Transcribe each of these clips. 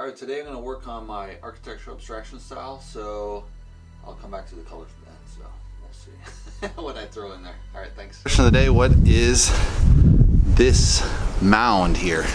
Alright, today I'm going to work on my architectural abstraction style, so I'll come back to the colors then, so we'll see what I throw in there. Alright, thanks. Question of the day, what is this mound here?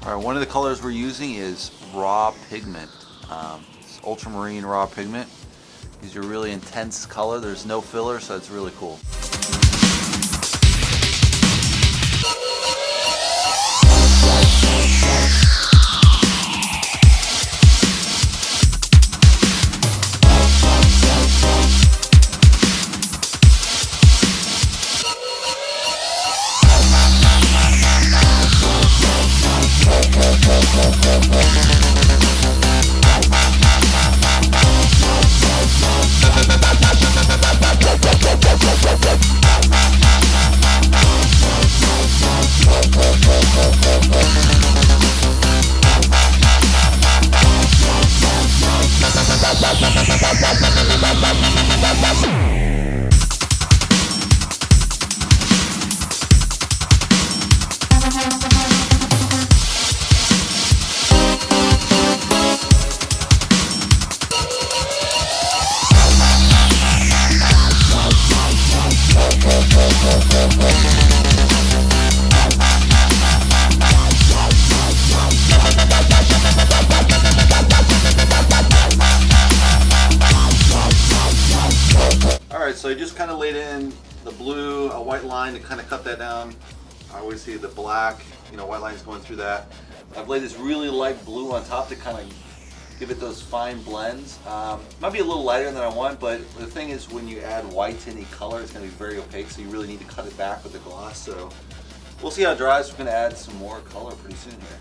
Alright, one of the colors we're using is raw pigment. It's ultramarine raw pigment. These are really intense color. There's no filler, so it's really cool. So I just kind of laid in the blue, a white line to kind of cut that down. I always see the black, white lines going through that. I've laid this really light blue on top to kind of give it those fine blends. Might be a little lighter than I want, but the thing is when you add white to any color, it's going to be very opaque, so you really need to cut it back with the gloss. So we'll see how it dries. We're going to add some more color pretty soon here.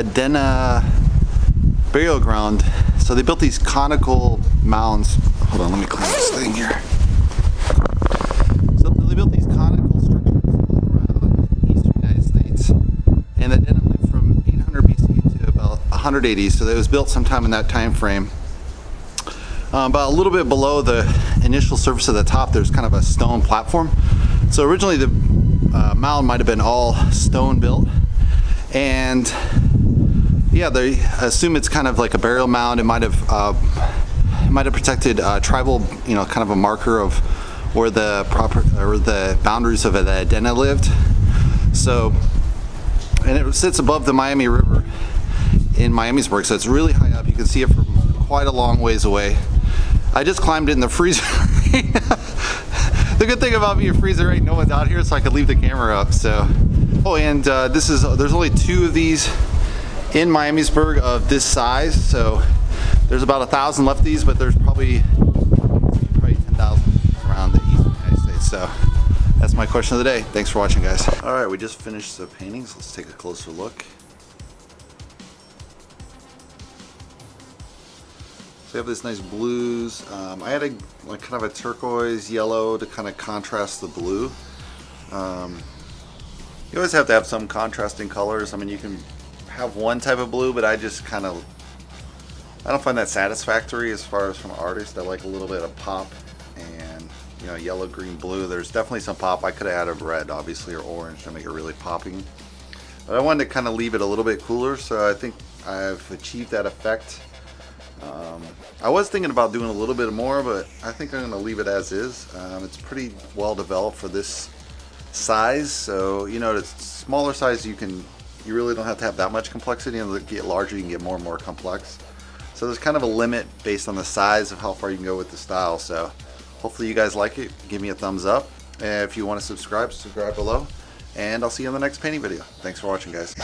Adena burial ground. So they built these conical mounds. Hold on, let me clean this thing here. So they built these conical structures all around the eastern United States. And the Adena lived from 800 BC to about 180. So it was built sometime in that time frame. About a little bit below the initial surface of the top, there's kind of a stone platform. So originally the mound might have been all stone built, and yeah, they assume it's kind of like a burial mound. It might have protected tribal, kind of a marker of where the boundaries of the Adena lived. So, and it sits above the Miami River in Miamisburg, so it's really high up. You can see it from quite a long ways away. I just climbed in the freezer. The good thing about being a freezer, right? No one's out here, so I could leave the camera up. So, and there's only 2 of these in Miamisburg of this size. So there's about 1,000 left of these, but there's probably 10,000 around the eastern United States. So that's my question of the day. Thanks for watching, guys. All right, we just finished the paintings. Let's take a closer look. So we have this nice blues. I had kind of a turquoise yellow to kind of contrast the blue. You always have to have some contrasting colors. I mean, you can have one type of blue, but I don't find that satisfactory as far as from an artist. I like a little bit of pop, and yellow, green, blue. There's definitely some pop. I could have added red, obviously, or orange to make it really popping. But I wanted to kind of leave it a little bit cooler, so I think I've achieved that effect. I was thinking about doing a little bit more, but I think I'm going to leave it as is. It's pretty well developed for this size, so the smaller size you really don't have to have that much complexity, and as it get larger you can get more and more complex. So there's kind of a limit based on the size of how far you can go with the style. So hopefully you guys like it. Give me a thumbs up. If you want to subscribe below, and I'll see you in the next painting video. Thanks for watching, guys.